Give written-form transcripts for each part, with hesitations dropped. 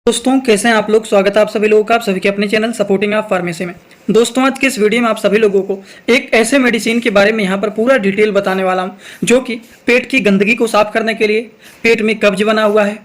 दोस्तों कैसे हैं आप लोग। स्वागत है आप सभी लोगों का आप सभी के अपने चैनल सपोर्टिंग ऑफ फार्मेसी में। दोस्तों आज के इस वीडियो में आप सभी लोगों को एक ऐसे मेडिसिन के बारे में यहाँ पर पूरा डिटेल बताने वाला हूँ जो कि पेट की गंदगी को साफ करने के लिए, पेट में कब्ज बना हुआ है,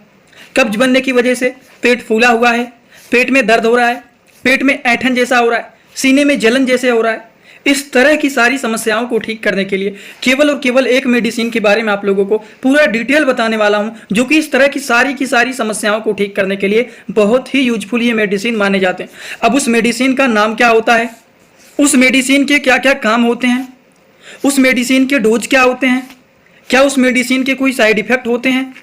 कब्ज बनने की वजह से पेट फूला हुआ है, पेट में दर्द हो रहा है, पेट में ऐंठन जैसा हो रहा है, सीने में जलन जैसे हो रहा है, इस तरह की सारी समस्याओं को ठीक करने के लिए केवल और केवल एक मेडिसिन के बारे में आप लोगों को पूरा डिटेल बताने वाला हूं जो कि इस तरह की सारी समस्याओं को ठीक करने के लिए बहुत ही यूजफुल ये मेडिसिन माने जाते हैं। अब उस मेडिसिन का नाम क्या होता है, उस मेडिसिन के क्या क्या काम होते हैं, उस मेडिसिन के डोज क्या होते हैं, क्या उस मेडिसिन के कोई साइड इफेक्ट होते हैं,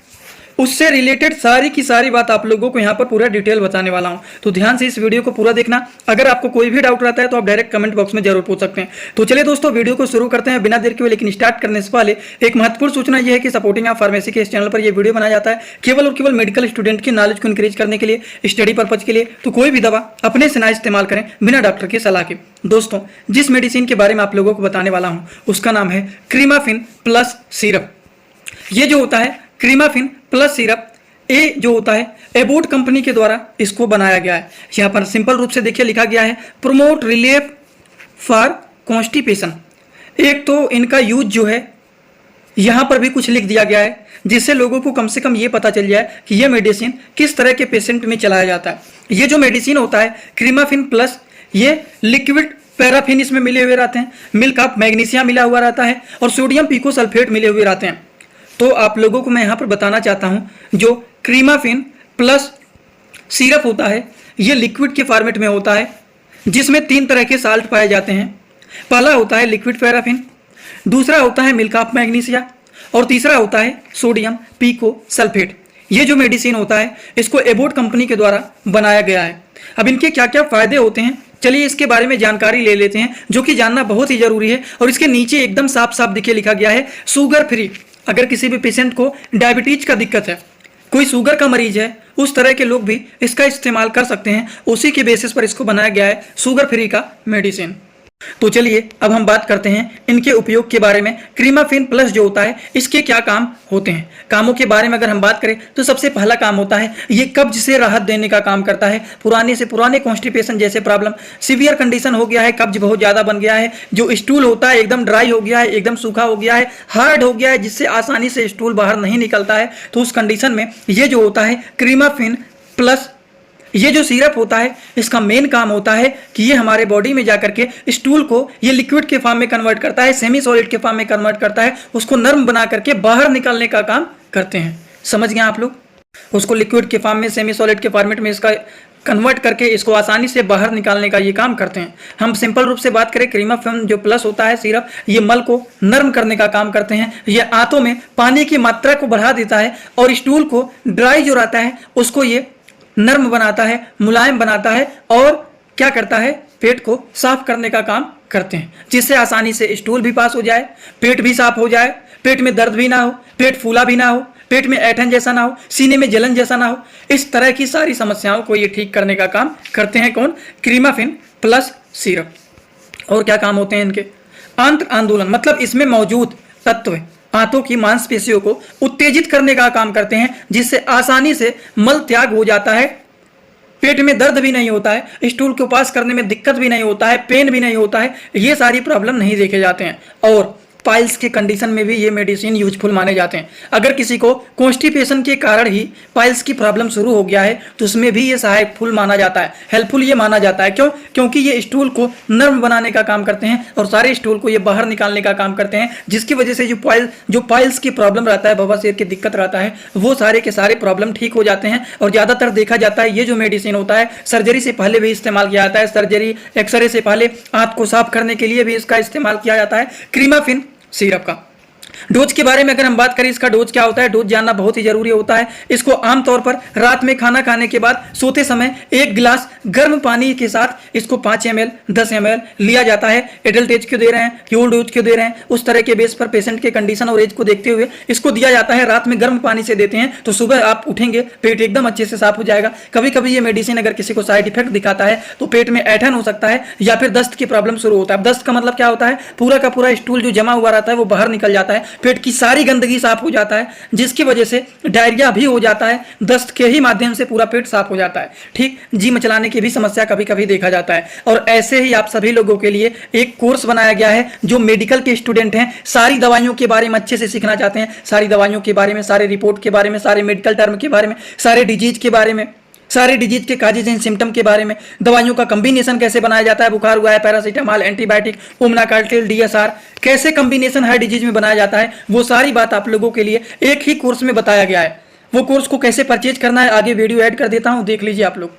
उससे रिलेटेड सारी की सारी बात आप लोगों को यहाँ पर पूरा डिटेल बताने वाला हूँ। तो ध्यान से इस वीडियो को पूरा देखना। अगर आपको कोई भी डाउट रहता है तो आप डायरेक्ट कमेंट बॉक्स में जरूर पूछ सकते हैं। तो चलिए दोस्तों वीडियो को शुरू करते हैं बिना देर के हुए। लेकिन स्टार्ट करने से पहले एक महत्वपूर्ण सूचना यह है कि सपोर्टिंग ऑफ फार्मेसी के इस चैनल पर यह वीडियो बनाया जाता है केवल और केवल मेडिकल स्टूडेंट की नॉलेज को इंक्रीज करने के लिए, स्टडी पर्पज के लिए। तो कोई भी दवा अपने से ना इस्तेमाल करें बिना डॉक्टर की सलाह के। दोस्तों जिस मेडिसिन के बारे में आप लोगों को बताने वाला हूँ उसका नाम है क्रीमाफिन प्लस सिरप। ये जो होता है क्रीमाफिन प्लस सिरप, ये जो होता है एबोट कंपनी के द्वारा इसको बनाया गया है। यहाँ पर सिंपल रूप से देखिए लिखा गया है प्रोमोट रिलीफ फॉर कॉन्स्टिपेशन। एक तो इनका यूज जो है यहाँ पर भी कुछ लिख दिया गया है जिससे लोगों को कम से कम ये पता चल जाए कि ये मेडिसिन किस तरह के पेशेंट में चलाया जाता है। ये जो मेडिसिन होता है क्रीमाफिन प्लस, ये लिक्विड पैराफिन इसमें मिले हुए रहते हैं, मिल्क ऑफ मैग्नीशिया मिला हुआ रहता है और सोडियम पिको सल्फेट मिले हुए रहते हैं। तो आप लोगों को मैं यहाँ पर बताना चाहता हूँ जो क्रीमाफिन प्लस सिरप होता है ये लिक्विड के फॉर्मेट में होता है जिसमें 3 तरह के साल्ट पाए जाते हैं। पहला होता है लिक्विड पैराफिन, दूसरा होता है मिल्क ऑफ मैग्नीशिया और तीसरा होता है सोडियम पिको सल्फेट। ये जो मेडिसिन होता है इसको एबोट कंपनी के द्वारा बनाया गया है। अब इनके क्या क्या फायदे होते हैं चलिए इसके बारे में जानकारी ले लेते हैं जो कि जानना बहुत ही जरूरी है। और इसके नीचे एकदम साफ साफ दिखे लिखा गया है शुगर फ्री। अगर किसी भी पेशेंट को डायबिटीज का दिक्कत है, कोई शुगर का मरीज है, उस तरह के लोग भी इसका इस्तेमाल कर सकते हैं। उसी के बेसिस पर इसको बनाया गया है शुगर फ्री का मेडिसिन। तो चलिए अब हम बात करते हैं इनके उपयोग के बारे में। क्रीमाफिन प्लस जो होता है इसके क्या काम होते हैं। कामों के बारे में अगर हम बात करें तो सबसे पहला काम होता है ये कब्ज से राहत देने का काम करता है। पुराने से पुराने कॉन्स्टिपेशन जैसे प्रॉब्लम, सीवियर कंडीशन हो गया है, कब्ज बहुत ज्यादा बन गया है, जो स्टूल होता है एकदम ड्राई हो गया है, एकदम सूखा हो गया है, हार्ड हो गया है जिससे आसानी से स्टूल बाहर नहीं निकलता है, तो उस कंडीशन में ये जो होता है क्रीमाफिन प्लस ये जो सिरप होता है इसका मेन काम होता है कि ये हमारे बॉडी में जाकर के स्टूल को ये लिक्विड के फॉर्म में कन्वर्ट करता है, सेमी सॉलिड के फॉर्म में कन्वर्ट करता है, उसको नर्म बना करके बाहर निकालने का काम करते हैं। समझ गए आप लोग। उसको लिक्विड के फॉर्म में, सेमी सॉलिड के फॉर्मेट में इसका कन्वर्ट करके इसको आसानी से बाहर निकालने का ये काम करते हैं। हम सिंपल रूप से बात करें क्रीमाफिन जो प्लस होता है सिरप, ये मल को नर्म करने का काम करते हैं। ये आंतों में पानी की मात्रा को बढ़ा देता है और स्टूल को ड्राई जो रहता है उसको ये नर्म बनाता है, मुलायम बनाता है और क्या करता है पेट को साफ करने का काम करते हैं जिससे आसानी से स्टूल भी पास हो जाए, पेट भी साफ हो जाए, पेट में दर्द भी ना हो, पेट फूला भी ना हो, पेट में ऐंठन जैसा ना हो, सीने में जलन जैसा ना हो। इस तरह की सारी समस्याओं को ये ठीक करने का काम करते हैं कौन, क्रीमाफिन प्लस सिरप। और क्या काम होते हैं इनके, आंत्र आंदोलन मतलब इसमें मौजूद तत्व आंतों की मांसपेशियों को उत्तेजित करने का काम करते हैं जिससे आसानी से मल त्याग हो जाता है, पेट में दर्द भी नहीं होता है, स्टूल को पास करने में दिक्कत भी नहीं होता है, पेन भी नहीं होता है, ये सारी प्रॉब्लम नहीं देखे जाते हैं। और पाइल्स के कंडीशन में भी ये मेडिसिन यूजफुल माने जाते हैं। अगर किसी को कॉन्स्टिपेशन के कारण ही पाइल्स की प्रॉब्लम शुरू हो गया है तो उसमें भी ये सहायकफुल माना जाता है, हेल्पफुल ये माना जाता है। क्यों, क्योंकि ये स्टूल को नर्म बनाने का काम करते हैं और सारे स्टूल को ये बाहर निकालने का काम करते हैं जिसकी वजह से जो पाइल्स की प्रॉब्लम रहता है, बवासीर की दिक्कत रहता है, वो सारे के सारे प्रॉब्लम ठीक हो जाते हैं। और ज़्यादातर देखा जाता है ये जो मेडिसिन होता है सर्जरी से पहले भी इस्तेमाल किया जाता है, सर्जरी एक्सरे से पहले आंत को साफ करने के लिए भी इसका इस्तेमाल किया जाता है क्रीमाफिन सिरप का। डोज के बारे में अगर हम बात करें, इसका डोज क्या होता है, डोज जानना बहुत ही जरूरी होता है। इसको आमतौर पर रात में खाना खाने के बाद सोते समय 1 गिलास गर्म पानी के साथ इसको 5 ml 10 ml लिया जाता है। एडल्ट एज क्यों दे रहे हैं, ओल्ड एज क्यों दे रहे हैं, उस तरह के बेस पर पेशेंट के कंडीशन और एज को देखते हुए इसको दिया जाता है। रात में गर्म पानी से देते हैं तो सुबह आप उठेंगे पेट एकदम अच्छे से साफ हो जाएगा। कभी कभी ये मेडिसिन अगर किसी को साइड इफेक्ट दिखाता है तो पेट में ऐंठन हो सकता है या फिर दस्त की प्रॉब्लम शुरू होता है। दस्त का मतलब क्या होता है, पूरा का पूरा स्टूल जो जमा हुआ रहता है वो बाहर निकल जाता है, पेट की सारी गंदगी साफ हो जाता है, जिसकी वजह से डायरिया भी हो जाता है, दस्त के ही माध्यम से पूरा पेट साफ हो जाता है। ठीक, जी मचलाने की भी समस्या कभी कभी देखा जाता है। और ऐसे ही आप सभी लोगों के लिए एक कोर्स बनाया गया है, जो मेडिकल के स्टूडेंट हैं, सारी दवाइयों के बारे में अच्छे से सीखना चाहते हैं, सारी दवाइयों के बारे में, सारे रिपोर्ट के बारे में, सारे मेडिकल टर्म के बारे में, सारे डिजीज के बारे में, सारे डिजीज के काजेज एंड सिम्टम के बारे में, दवाइयों का कॉम्बिनेशन कैसे बनाया जाता है, बुखार हुआ है पैरासीटामॉल, एंटीबायोटिक, ओमनाकार्टिल, डीएसआर, कैसे कॉम्बिनेशन हर डिजीज में बनाया जाता है, वो सारी बात आप लोगों के लिए एक ही कोर्स में बताया गया है। वो कोर्स को कैसे परचेज करना है आगे वीडियो ऐड कर देता हूं, देख लीजिए आप लोग।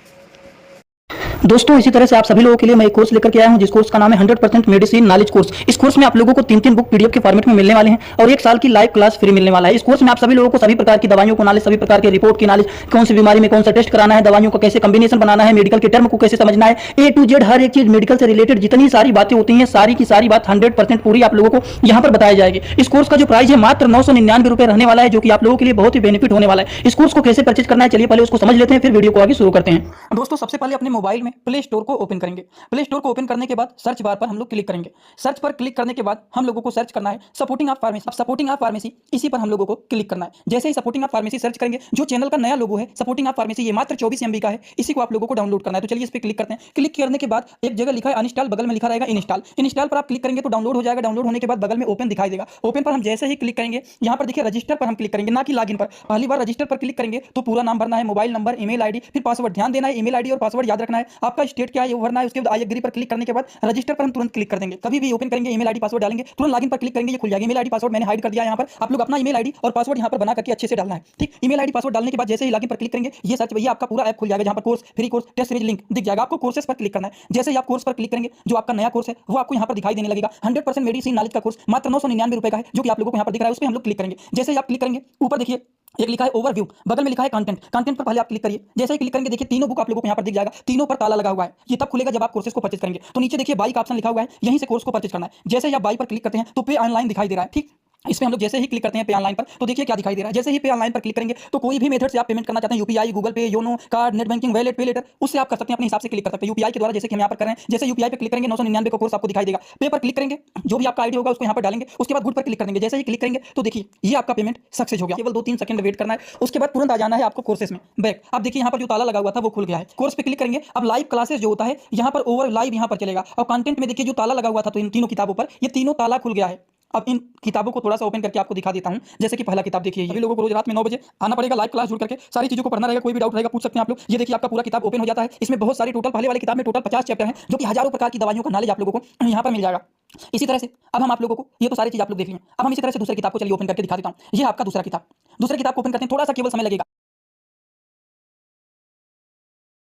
दोस्तों इसी तरह से आप सभी लोगों के लिए मैं एक कोर्स लेकर के आया हूं, जिस कोर्स का नाम है 100% मेडिसिन नॉलेज कोर्स। इस कोर्स में आप लोगों को 3-3 बुक पीडीएफ के फॉर्मेट में मिलने वाले हैं और 1 साल की लाइव क्लास फ्री मिलने वाला है। इस कोर्स में आप सभी लोगों को सभी प्रकार की दवाइयों को नॉलेज, सभी प्रकार के रिपोर्ट की नॉलेज, कौन सी बीमारी में कौन सा टेस्ट कराना है, दवाइयों का कैसे कॉम्बिनेशन बनाना है, मेडिकल के टर्म को कैसे समझना है, ए टू जेड हर एक चीज मेडिकल से रिलेटेड जितनी सारी बातें होती हैं, सारी की सारी बात 100% पूरी आप लोगों को यहाँ पर बताई जाएगी। इस कोर्स का जो प्राइस है मात्र 999 रुपए रहने वाला है, जो कि आप लोगों के लिए बहुत ही बेनिफिट होने वाला है। इस कोर्स को कैसे परचेज करना है, चलिए पहले उसको समझ लेते हैं, फिर वीडियो को आगे शुरू करते हैं। दोस्तों सबसे पहले अपने मोबाइल में प्ले स्टोर को ओपन करेंगे। प्ले स्टोर को ओपन करने के बाद सर्च बार पर हम लोग क्लिक करेंगे। सर्च पर क्लिक करने के बाद हम लोगों को सर्च करना है सपोर्टिंग ऑफ फार्मेसी। अब सपोर्टिंग ऑफ फार्मेसी इसी पर हम लोगों को क्लिक करना है। जैसे ही सपोर्टिंग ऑफ फार्मेसी सर्च करेंगे, जो चैनल का नया लोगो है सपोर्टिंग ऑफ फार्मेसी, ये मात्र 24 MB का है, इसी को आप लोगों को डाउनलोड करना है। तो चलिए इस पर क्लिक करते हैं। क्लिक करने के बाद एक जगह लिखा है अनइंस्टॉल, बगल में लिखा रहेगा इंस्टॉल। इंस्टॉल पर आप क्लिक करेंगे तो डाउनलोड हो जाएगा। डाउनलोड होने के बाद बगल में ओपन दिखाई देगा। ओपन पर हम जैसे ही क्लिक करेंगे, यहाँ पर देखिए रजिस्टर पर हम क्लिक करेंगे, ना कि लॉगिन पर। पहली बार रजिस्टर पर क्लिक करेंगे तो पूरा नाम भरना है, मोबाइल नंबर, ईमेल आईडी, फिर पासवर्ड। ध्यान देना है ईमेल आईडी और पासवर्ड याद रखना है। आपका स्टेट क्या है वो भरना है। उसके बाद आई एग्री पर क्लिक करने के बाद रजिस्टर पर हम तुरंत क्लिक कर देंगे। कभी भी ओपन करेंगे ईमेल आईडी पासवर्ड डालेंगे, तुरंत लॉगिन पर क्लिक करेंगे, ये खुल जाएगा। ईमेल आईडी पासवर्ड मैंने हाइड कर दिया है यहाँ पर। आप लोग अपना ईमेल आईडी और पासवर्ड यहाँ पर बना करके अच्छे से डालना है। ठीक, ईमेल आईडी पासवर्ड डालने के बाद जैसे ही लॉगिन पर क्लिक करेंगे, ये सर्च भैया आपका पूरा ऐप खुल जाएगा, जहाँ पर course, free course, test series link दिख जाएगा। आपको कोर्सेस पर क्लिक करना है। जैसे ही आप कोर्स पर क्लिक करेंगे, जो आपका नया कोर्स है वो आपको यहाँ पर दिखाई देने लगेगा। 100% मेडिसिन नॉलेज का कोर्स मात्र 999 रुपए का है, जो कि आप लोगों को यहाँ पर दिख रहा है। उस पर हम लोग क्लिक करेंगे। जैसे ही आप क्लिक करेंगे, ऊपर देखिए एक लिखा है ओवरव्यू, बगल में लिखा है कंटेंट। कंटेंट पर पहले आप क्लिक करिए। जैसे ही क्लिक करेंगे, देखिए तीनों बुक आप लोगों को यहाँ पर दिख जाएगा। तीनों पर ताला लगा हुआ है। ये तब खुलेगा जब आप कोर्सेज को परचेज करेंगे। तो नीचे देखिए बाई का ऑप्शन लिखा हुआ है, यहीं से कोर्स को परचेज करना है। जैसे ही आप बाई पर क्लिक करते हैं तो पे ऑनलाइन दिखाई दे रहा है। ठीक, इसमें हम लोग जैसे ही क्लिक करते हैं पे ऑनलाइन पर, तो देखिए क्या दिखाई दे रहा है। जैसे ही पे ऑनलाइन पर क्लिक करेंगे तो कोई भी मेथड से आप पेमेंट करना चाहते हैं, यूपीआई, गूगल पे, YONO, card, net banking, wallet, पे लेटर, उससे आप कर सकते हैं। अपने हिसाब से क्लिक कर सकते हैं यूपीआई के द्वारा, जैसे कि हम यहाँ पर कर रहे हैं। जैसे यूपीआई पे क्लिक करेंगे 999 का कोर्स आपको दिखाई देगा। पे पर क्लिक करेंगे, जो भी आपका आईडी होगा उसको यहाँ पर डालेंगे। उसके बाद गुड पर क्लिक करेंगे। जैसे ही क्लिक करेंगे तो देखिए ये आपका पेमेंट सक्सेस हो गया। केवल 2-3 सेकंड वेट करना है, उसके बाद तुरंत आ जाना है आपको कोर्सेस में बैक। अब देखिए यहाँ पर जो ताला लगा हुआ था वो खुल गया है। कोर्स पे क्लिक करेंगे। अब लाइव क्लासेस जो होता है यहाँ पर ओवर लाइव यहाँ पर चलेगा। और कंटेंट में देखिए जो ताला लगा हुआ था तो इन तीनों किताबों पर, ये तीनों ताला खुल गया है। अब इन किताबों को थोड़ा सा ओपन करके आपको दिखा देता हूं। जैसे कि पहला किताब देखिए, सभी लोगों को रोज रात में 9 बजे आना पड़ेगा, लाइव क्लास जुड़ करके सारी चीजों को पढ़ना रहेगा। कोई भी डाउट रहेगा पूछ सकते हैं आप लोग। ये देखिए आपका पूरा किताब ओपन हो जाता है। इसमें बहुत सारी टोटल, पहले वाले किताब में टोटल 50 चैप्टर हैं, जो कि हजारों प्रकार की दवाइयों का नॉलेज आप लोगों को यहाँ पर मिल जाएगा। इसी तरह से अब हम आप लोगों को, ये तो सारी चीज आप लोग देख लिए। अब हम इसी तरह से दूसरे किताब को चलिए ओपन करके दिखा देता हूँ। ये आपका दूसरा किताब। दूसरे किताब को ओपन करते हैं, थोड़ा सा केवल समय लगेगा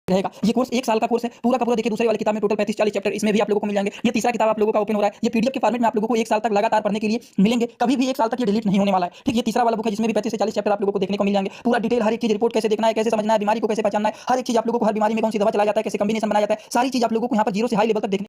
रहेगा। ये कोर्स 1 साल का कोर्स है पूरा का पूरा। देखिए दूसरे वाली किताब में टोटल 35-40 चैप्टर इसमें भी आप लोगों को मिल जाएंगे। ये तीसरा किताब आप लोगों का ओपन हो रहा है। ये पीडीएफ के फॉर्मेट में आप लोगों को 1 साल तक लगातार पढ़ने के लिए मिलेंगे। कभी भी 1 साल तक ये डिलीट नहीं होने वाला है। ठीक, ये तीसरा वाला बुक है जिसमें भी 35 से 40 चैप्टर आप लोगों को देखने को मिल जाएंगे। पूरा डिटेल हर एक चीज, रिपोर्ट कैसे देखना है, कैसे समझना है, बीमारी को कैसे पहचानना है, हर एक चीज आप लोगों को, हर बीमारी में कौन सी दवा चलाया जाता है, कैसे कॉम्बिनेशन बनाया जाता है, सारी चीज आप लोगों को यहाँ पर जीरो से हाई लेवल तक देखने